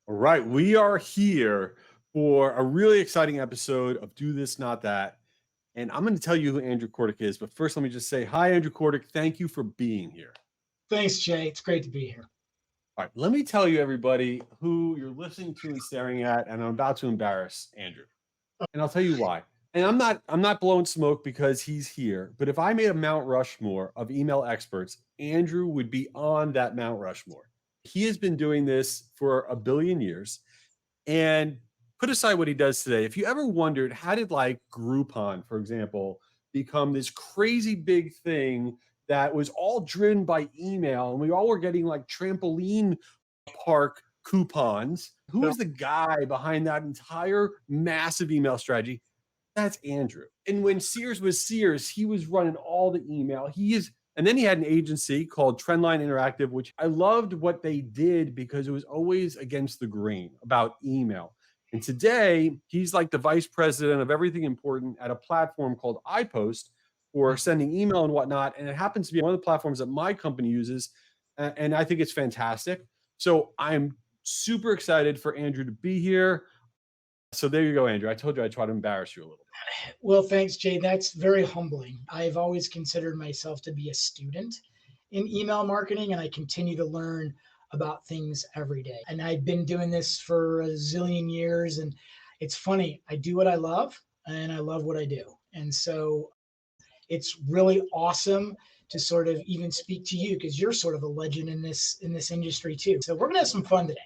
All right, we are here for a really exciting episode of Do This, Not That. And I'm going to tell you who Andrew Kordek is. But first, let me just say hi, Andrew Kordek. Thank you for being here. Thanks, Jay. It's great to be here. All right, let me tell you, everybody, who you're listening to and staring at. And I'm about to embarrass Andrew. And I'll tell you why. And I'm not blowing smoke because he's here. But if I made a Mount Rushmore of email experts, Andrew would be on that Mount Rushmore. He has been doing this for a billion years. And put aside what he does today, if you ever wondered how did like Groupon, for example, become this crazy big thing that was all driven by email, and we all were getting like trampoline park coupons. Who is the guy behind that entire massive email strategy? That's Andrew. And when Sears was Sears, he was running all the email. And then he had an agency called Trendline Interactive, which I loved what they did because it was always against the grain about email. And today, he's like the vice president of everything important at a platform called iPost for sending email and whatnot. And it happens to be one of the platforms that my company uses. And I think it's fantastic. So I'm super excited for Andrew to be here. So there you go, Andrew. I told you I'd try to embarrass you a little bit. Well, thanks, Jay. That's very humbling. I've always considered myself to be a student in email marketing, and I continue to learn about things every day. And I've been doing this for a zillion years. And it's funny, I do what I love, and I love what I do. And so it's really awesome to sort of even speak to you because you're sort of a legend in this industry too. So we're gonna have some fun today.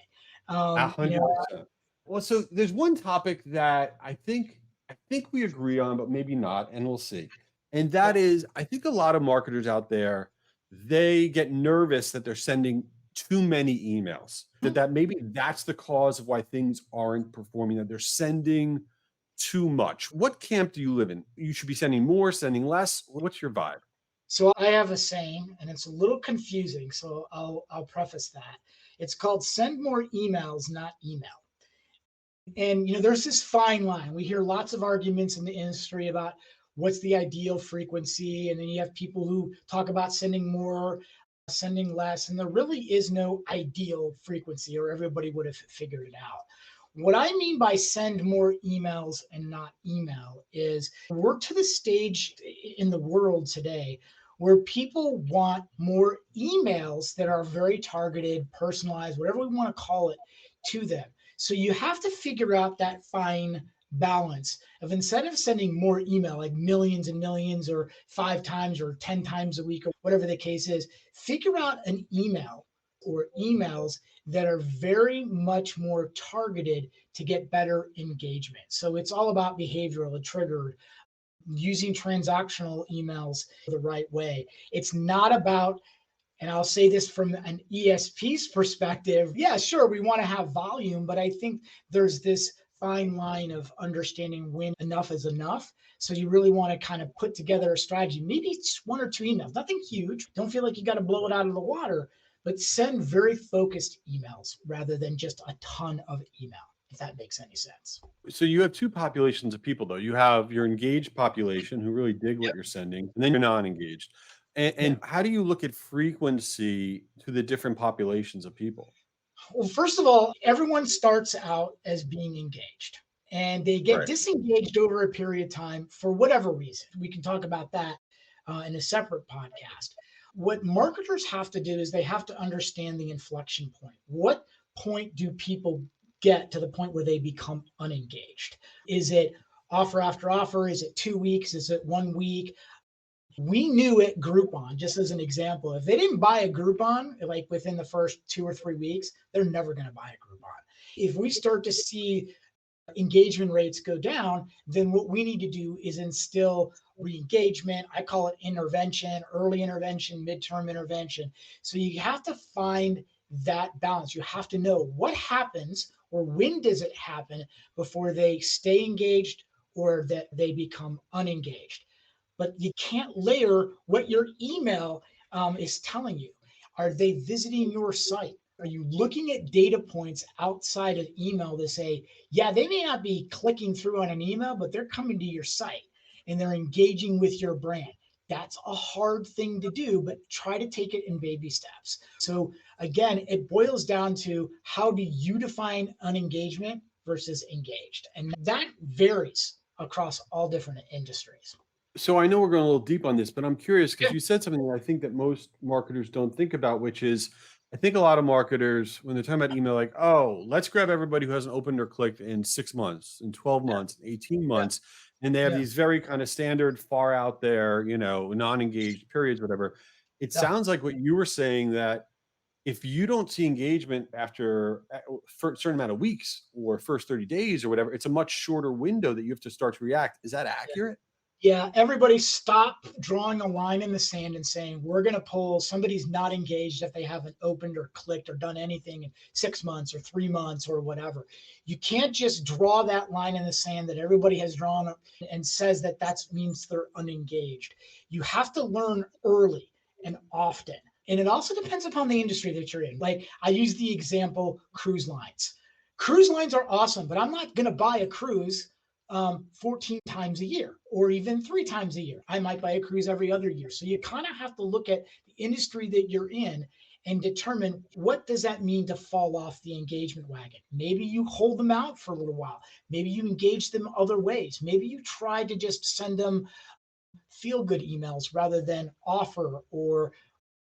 A Um, you hundred know, percent. Well, so there's one topic that I think we agree on, but maybe not, and we'll see. And that is, I think a lot of marketers out there, they get nervous that they're sending too many emails. That maybe that's the cause of why things aren't performing, that they're sending too much. What camp do you live in? You should be sending more, sending less. What's your vibe? So I have a saying, and it's a little confusing. So I'll preface that. It's called "send more emails, not email." And there's this fine line. We hear lots of arguments in the industry about what's the ideal frequency, and then you have people who talk about sending more, sending less, and there really is no ideal frequency, or everybody would have figured it out. What I mean by send more emails and not email is we're to the stage in the world today where people want more emails that are very targeted, personalized, whatever we want to call it, to them. So you have to figure out that fine balance of, instead of sending more email, like millions and millions, or 5 times or 10 times a week, or whatever the case is, figure out an email or emails that are very much more targeted to get better engagement. So it's all about behavioral, a trigger, using transactional emails the right way. It's not about, and I'll say this from an ESP's perspective, yeah, sure, we want to have volume, but I think there's this fine line of understanding when enough is enough. So you really want to kind of put together a strategy, maybe it's 1 or 2 emails, nothing huge. Don't feel like you got to blow it out of the water, but send very focused emails rather than just a ton of email, if that makes any sense. So you have two populations of people, though. You have your engaged population who really dig what Yep. you're sending, and then you're non-engaged. And, Yeah. and how do you look at frequency to the different populations of people? Well, first of all, everyone starts out as being engaged and they get Right. disengaged over a period of time for whatever reason. We can talk about that in a separate podcast. What marketers have to do is they have to understand the inflection point. What point do people get to the point where they become unengaged? Is it offer after offer? Is it 2 weeks? Is it 1 week? We knew at Groupon, just as an example, if they didn't buy a Groupon like within the first 2 or 3 weeks, they're never going to buy a Groupon. If we start to see engagement rates go down, then what we need to do is instill re-engagement. I call it intervention, early intervention, midterm intervention. So you have to find that balance. You have to know what happens, or when does it happen, before they stay engaged or that they become unengaged. But you can't layer what your email is telling you. Are they visiting your site? Are you looking at data points outside of email to say, yeah, they may not be clicking through on an email, but they're coming to your site and they're engaging with your brand? That's a hard thing to do, but try to take it in baby steps. So again, it boils down to how do you define unengagement versus engaged? And that varies across all different industries. So I know we're going a little deep on this, but I'm curious Yeah. because you said something that I think that most marketers don't think about, which is I think a lot of marketers, when they're talking about email, like, oh, let's grab everybody who hasn't opened or clicked in 6 months, in 12 months, 18 Yeah. months. And they have Yeah. these very kind of standard, far out there, non-engaged periods, whatever. It Yeah. sounds like what you were saying that if you don't see engagement after for a certain amount of weeks or first 30 days or whatever, it's a much shorter window that you have to start to react. Is that accurate? Yeah, everybody stop drawing a line in the sand and saying we're going to pull somebody's not engaged if they haven't opened or clicked or done anything in 6 months or 3 months or whatever. You can't just draw that line in the sand that everybody has drawn and says that that means they're unengaged. You have to learn early and often. And it also depends upon the industry that you're in. Like I use the example cruise lines. Cruise lines are awesome, but I'm not going to buy a cruise 14 times a year or even 3 times a year. I might buy a cruise every other year. So you kind of have to look at the industry that you're in and determine what does that mean to fall off the engagement wagon. Maybe you hold them out for a little while. Maybe you engage them other ways. Maybe you try to just send them feel good emails rather than offer or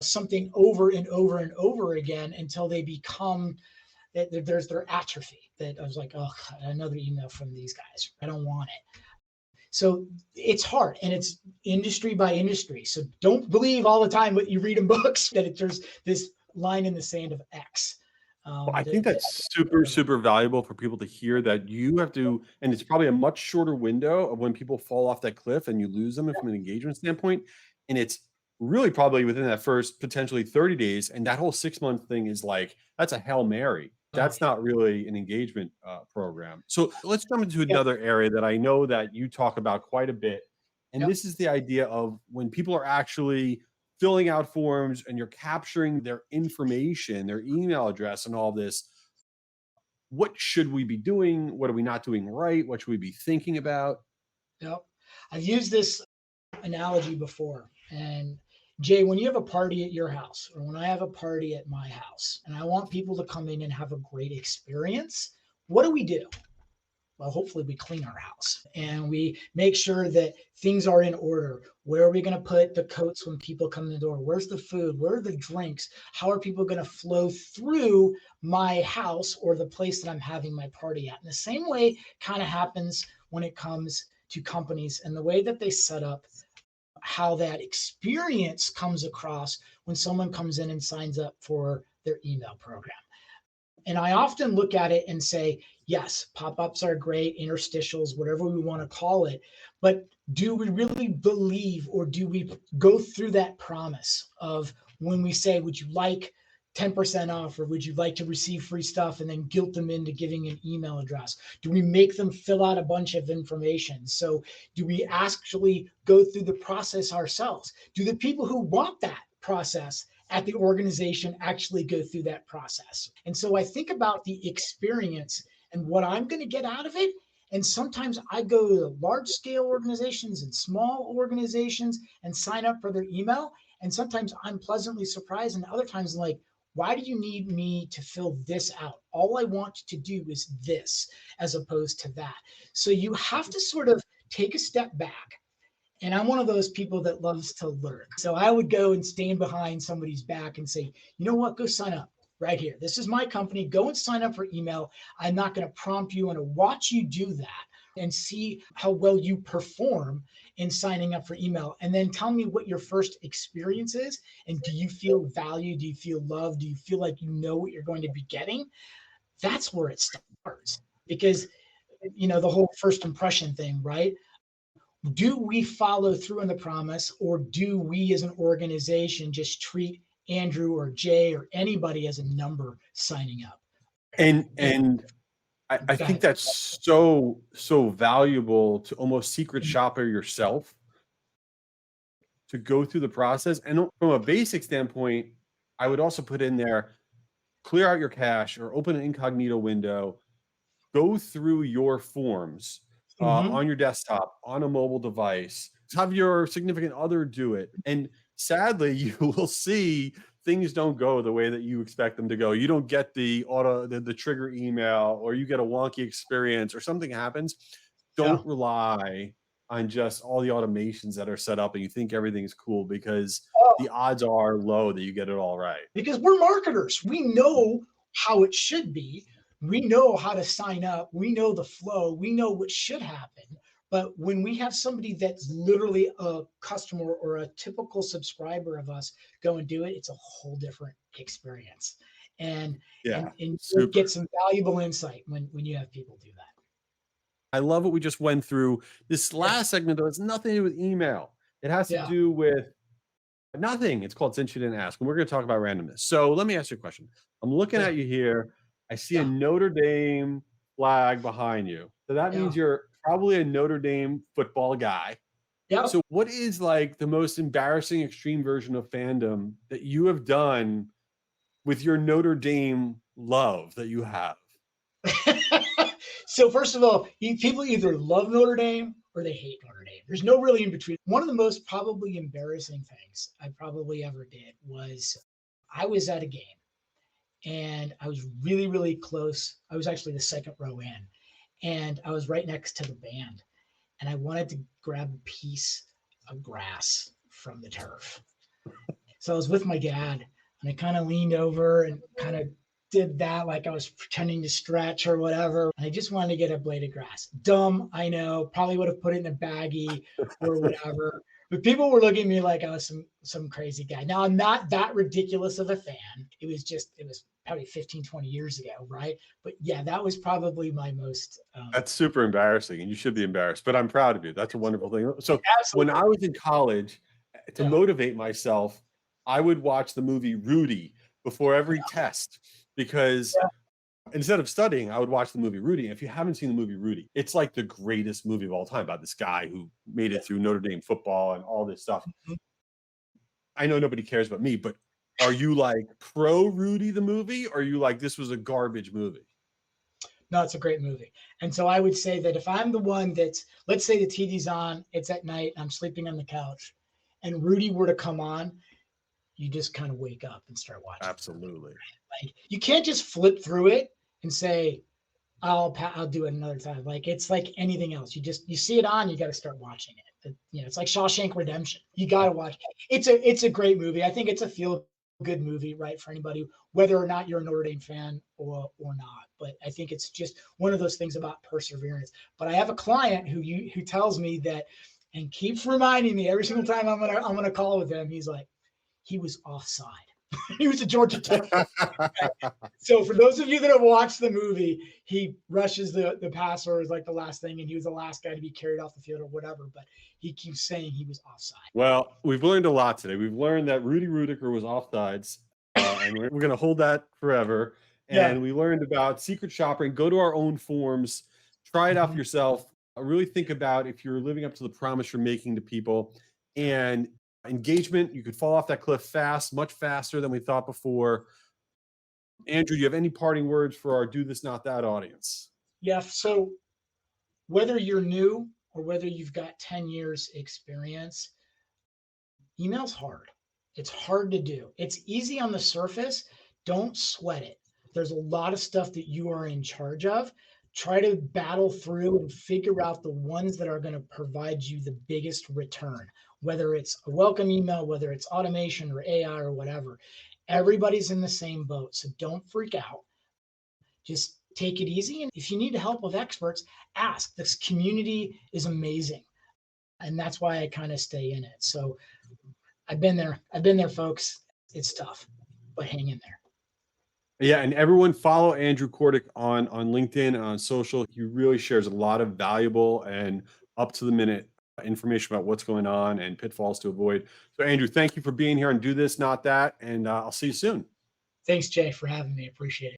something over and over and over again until they become there's their atrophy that I was like, oh, another email from these guys. I don't want it. So it's hard and it's industry by industry. So don't believe all the time what you read in books that there's this line in the sand of X. Well, I think that's super, super valuable for people to hear that you have to, and it's probably a much shorter window of when people fall off that cliff and you lose them from an engagement standpoint. And it's really probably within that first potentially 30 days. And that whole 6 month thing is like, that's a Hail Mary. Oh, That's not really an engagement program. So let's jump into yeah. another area that I know that you talk about quite a bit. And Yep. this is the idea of when people are actually filling out forms and you're capturing their information, their email address, and all this. What should we be doing? What are we not doing right? What should we be thinking about? Yep. I've used this analogy before. And Jay, when you have a party at your house or when I have a party at my house and I want people to come in and have a great experience, what do? Well, hopefully we clean our house and we make sure that things are in order. Where are we going to put the coats when people come in the door? Where's the food? Where are the drinks? How are people going to flow through my house or the place that I'm having my party at? And the same way kind of happens when it comes to companies and the way that they set up how that experience comes across when someone comes in and signs up for their email program. And I often look at it and say, yes, pop-ups are great, interstitials, whatever we want to call it. But do we really believe or do we go through that promise of when we say, would you like 10% off or would you like to receive free stuff and then guilt them into giving an email address? Do we make them fill out a bunch of information? So do we actually go through the process ourselves? Do the people who want that process at the organization actually go through that process? And so I think about the experience and what I'm going to get out of it. And sometimes I go to large scale organizations and small organizations and sign up for their email. And sometimes I'm pleasantly surprised. And other times, I'm like, why do you need me to fill this out? All I want to do is this as opposed to that. So you have to sort of take a step back. And I'm one of those people that loves to learn. So I would go and stand behind somebody's back and say, you know what, go sign up right here. This is my company. Go and sign up for email. I'm not going to prompt you. I'm going to watch you do that and see how well you perform in signing up for email. And then tell me what your first experience is. And do you feel valued? Do you feel loved? Do you feel like you know what you're going to be getting? That's where it starts. Because, the whole first impression thing, right? Do we follow through on the promise or do we as an organization just treat Andrew or Jay or anybody as a number signing up? And I Go think ahead. that's so valuable to almost secret shopper yourself to go through the process. And from a basic standpoint, I would also put in there, clear out your cache or open an incognito window, go through your forms Mm-hmm. on your desktop, on a mobile device, have your significant other do it. And sadly, you will see things don't go the way that you expect them to go, you don't get the trigger email, or you get a wonky experience, or something happens, Yeah. don't rely on just all the automations that are set up and you think everything's cool, because Oh, the odds are low that you get it all right. because we're marketers. We know how it should be. We know how to sign up. We know the flow. We know what should happen. But when we have somebody that's literally a customer or a typical subscriber of us go and do it, it's a whole different experience. And Yeah, and you get super. some valuable insight when you have people do that. I love what we just went through. This Yeah. last segment, though, has nothing to do with email. It has to Yeah. do with nothing. It's called Since You Didn't Ask. And we're going to talk about randomness. So let me ask you a question. I'm looking Yeah. at you here. I see a Yeah. Notre Dame flag behind you. So that Yeah. means you're probably a Notre Dame football guy. Yep. So what is like the most embarrassing extreme version of fandom that you have done with your Notre Dame love that you have? So first of all, people either love Notre Dame or they hate Notre Dame. There's no really in between. One of the most probably embarrassing things I probably ever did was I was at a game and I was really, really close. I was actually the second row in, and I was right next to the band, and I wanted to grab a piece of grass from the turf. So I was with my dad, and I kind of leaned over and kind of did that like I was pretending to stretch or whatever. And I just wanted to get a blade of grass. Dumb, I know. Probably would have put it in a baggie or whatever. But people were looking at me like I was some crazy guy. Now I'm not that ridiculous of a fan. It was probably 15, 20 years ago, right? But yeah, that was probably my most That's super embarrassing, and you should be embarrassed, but I'm proud of you. That's a wonderful thing. So when I absolutely. was in college, to Yeah. motivate myself, I would watch the movie Rudy before every test, because Yeah. instead of studying, I would watch the movie Rudy. And if you haven't seen the movie Rudy, it's like the greatest movie of all time, about this guy who made it through Notre Dame football and all this stuff. Yeah. I know nobody cares about me, but are you like pro Rudy the movie, or are you like this was a garbage movie? No, it's a great movie. And so I would say that if I'm the one that's, let's say the TV's on, it's at night, I'm sleeping on the couch, and Rudy were to come on, you just kind of wake up and start watching the movie. Absolutely. Like you can't just flip through it and say, I'll do it another time. Like it's like anything else. You see it on, you got to start watching it. You know, it's like Shawshank Redemption. You got to watch. It's a great movie. I think it's a feel good movie, right, for anybody, whether or not you're a Notre Dame fan or not. But I think it's just one of those things about perseverance. But I have a client who tells me that and keeps reminding me every single time I'm gonna call with him. He's like, he was offside. He was a Georgia Tech. So for those of you that have watched the movie, he rushes the passer is like the last thing, and he was the last guy to be carried off the field or whatever. But he keeps saying he was offside. Well, we've learned a lot today. We've learned that Rudy Rudiker was offsides, and we're going to hold that forever. Yeah. And we learned about secret shopping. Go to our own forums, try it out for Mhm. yourself. Really think about if you're living up to the promise you're making to people. And engagement, you could fall off that cliff fast, much faster than we thought before. Andrew, do you have any parting words for our Do This Not That audience? Yeah. So whether you're new or whether you've got 10 years experience, email's hard. It's hard to do. It's easy on the surface. Don't sweat it. There's a lot of stuff that you are in charge of. Try to battle through and figure out the ones that are going to provide you the biggest return, whether it's a welcome email, whether it's automation or AI or whatever. Everybody's in the same boat. So don't freak out. Just take it easy. And if you need help with experts, ask. This community is amazing. And that's why I kind of stay in it. So I've been there. I've been there, folks. It's tough, but hang in there. Yeah, and everyone follow Andrew Kordek on LinkedIn and on social. He really shares a lot of valuable and up to the minute information about what's going on and pitfalls to avoid. So, Andrew, thank you for being here and Do This Not That, and I'll see you soon. Thanks, Jay, for having me. Appreciate it.